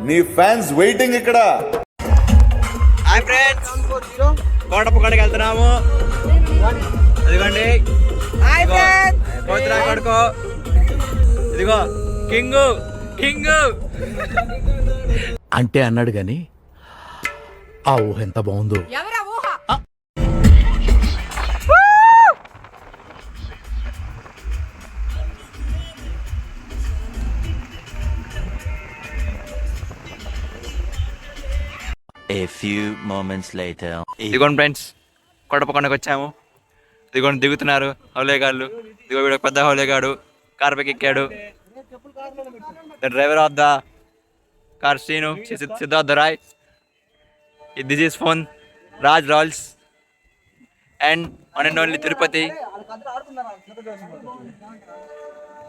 నీ fans waiting ఇక్కడ. Hi friends, కోటప్పకొండకి వెళ్తున్నాము. అదిగోండి కోతురా కొడుకో, ఇదిగో కింగు కింగు అంటే అన్నాడు గాని ఆ ఊహ ఎంత బాగుందో. A few moments later. ఇదిగోండి ఫ్రెండ్స్, కోటప్పకొండకి వచ్చాము. ఇదిగోండి దిగుతున్నారు హౌలేగాళ్ళు. ఇదిగో వీడు పెద్ద హౌలేగాడు కార్ పైకి ఎక్కాడు. The driver of the car Srinu Siddharth Rai. This is phone Raj rolls and one and only Tirupati.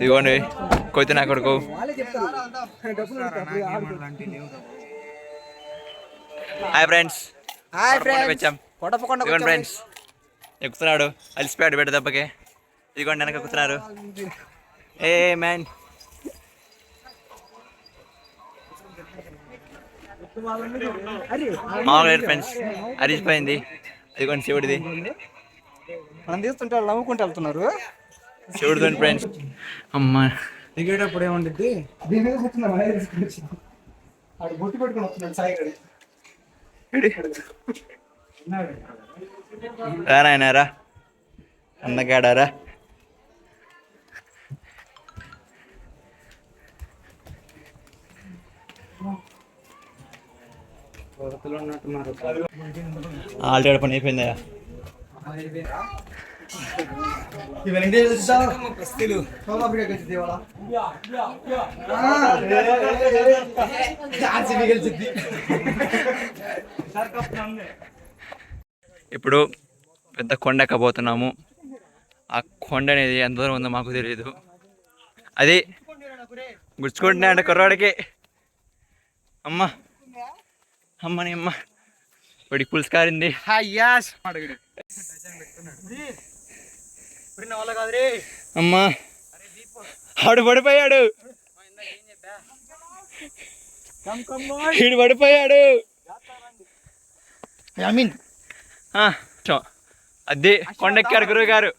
ఇదిగోండి కొద్ది నా కొడుకు. హాయ్ ఫ్రెండ్స్, వచ్చాం కోటప్పకొండ ఫ్రెండ్స్. ఎక్కుతున్నాడు, అలిసిపోయాడు బిడ్డ దెబ్బకి. ఇదిగోండి వెనక ఎక్కుతున్నారు. ఏ మ్యాన్, మామూలు ఫ్రెండ్స్ అరిసిపోయింది. ఇదిగోండి శివుడిది, మనం తీస్తుంటే నవ్వుకుంటూ వెళ్తున్నారు. శివుడితో ఫ్రెండ్స్. అమ్మా దిగేటప్పుడు ఏముంటుంది, దీని మీద కూర్చున్నాం. ఆడు బొట్టు పెట్టుకుని వస్తున్నాడు సాయి గడి. రానాయనారా అందగాడారా. ఆల్రెడీ పని అయిపోయిందా? ఇప్పుడు పెద్ద కొండ ఎక్కబోతున్నాము. ఆ కొండ అనేది ఎంత దూరం ఉందో మాకు తెలియదు. అది గుచ్చుకుంటున్నాయంట కుర్రాడికి. అమ్మ అమ్మని అమ్మ వాడికి పులుసు కారింది. అమ్మా ఆడు పడిపోయాడు, వీడు పడిపోయాడు. అది కొండెక్కారు గురువు గారు.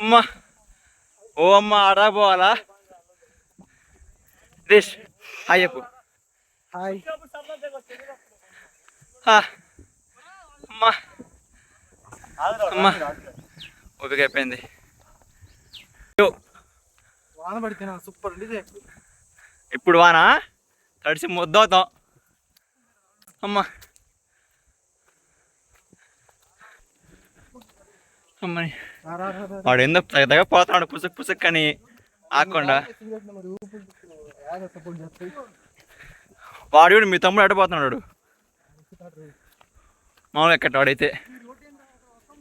అమ్మా ఓ అమ్మ ఆడా పోవాలా? దిష్ హాయ్ చెప్పు. హాయ్ అమ్మా అమ్మా ఓపిక అయిపోయింది. వాన పడితే సూపర్ ఉంది. ఇప్పుడు వానా తడిసి ముద్దవుతాం. అమ్మా అమ్మని వాడు ఎందుకు తగ్గ పోతున్నాడు పుసుక్ పుసుక్ అని ఆకుండా. వాడు మీ తమ్ముడు అడ్డపోతున్నాడు. మామూలు ఎక్కట వాడైతే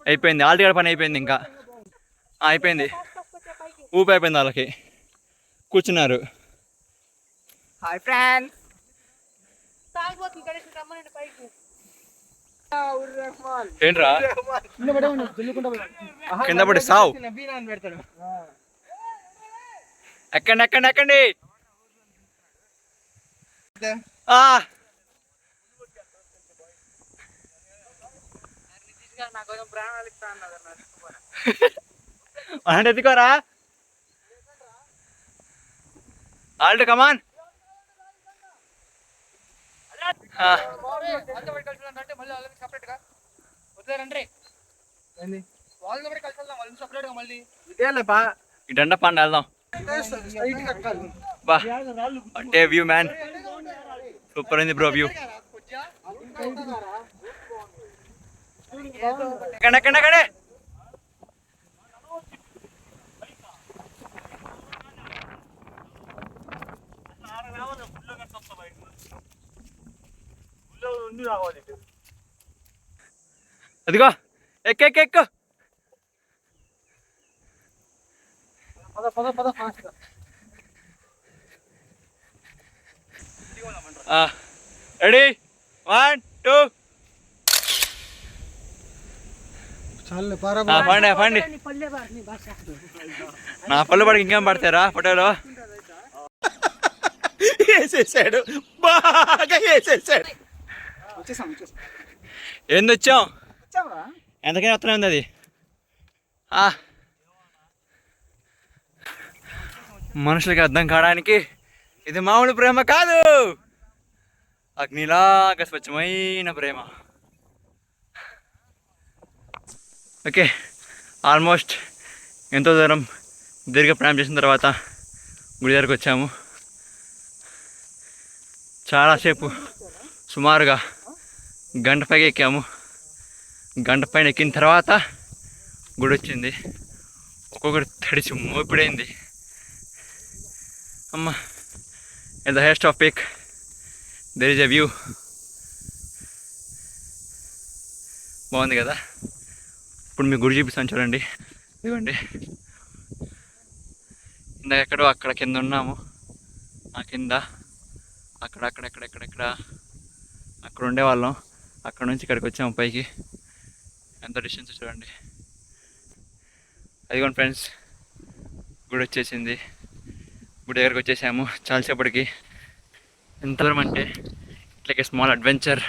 అయిపోయింది. ఆల్రెడీ పని అయిపోయింది. ఇంకా అయిపోయింది, ఊపి అయిపోయింది. వాళ్ళకి కూర్చున్నారు. హాయ్ ఫ్రెండ్స్, ఏంట్రా కింద పడి సావు. ఎక్కండి ఎక్కండి ఎక్కండి. అంటే ఎత్తుకోరా ఆల్రెడీ కమాన్. ఇటంట పండు వెళ్దాం. బా అంటే వ్యూ మ్యాన్, సూపర్ ఉంది బ్రో వ్యూ. ఎక్కడ ఎక్కడ ఎక్కడే అదిగో ఎక్కు ఎక్కు ఎక్కు. రెడీ 1 2 చాలు పారా పండి పండి నా పళ్ళు పడికి ఇంకేం పడతారా ఫోటోలో వేసేసాడు బాగా వేసేసాడు. వచ్చేసాం ఏంది వచ్చాం వచ్చావా? ఎంతకైనా వస్తూనే ఉంది అది. మనుషులకి అర్థం కావడానికి ఇది మామూలు ప్రేమ కాదు, అగ్నిలాగా స్వచ్ఛమైన ప్రేమ. ఓకే, ఆల్మోస్ట్ ఎంతో దూరం దీర్ఘ ప్రయాణం చేసిన తర్వాత గుడి దగ్గరకు వచ్చాము. చాలాసేపు సుమారుగా గంట పైకి ఎక్కాము. గంట పైన ఎక్కిన తర్వాత గుడి వచ్చింది. ఒక్కొక్కటి తడిచి మోపిడైంది. అమ్మ, at the highest off peak there is a view. బాగుంది కదా. ఇప్పుడు మీ గుడి చూపిస్తాను చూడండి. ఇదిగోండి, ఇందాక ఎక్కడో అక్కడ కింద ఉన్నాము. ఆ కింద అక్కడ ఉండేవాళ్ళం. అక్కడ నుంచి ఇక్కడికి వచ్చాము పైకి. ఎంత డిస్టెన్స్ చూడండి. అదిగోండి ఫ్రెండ్స్, గుడి వచ్చేసింది. గుడి దగ్గరకు వచ్చేసాము చాలాసేపటికి. ఎంత దూరం అంటే ఇట్లా స్మాల్ అడ్వెంచర్.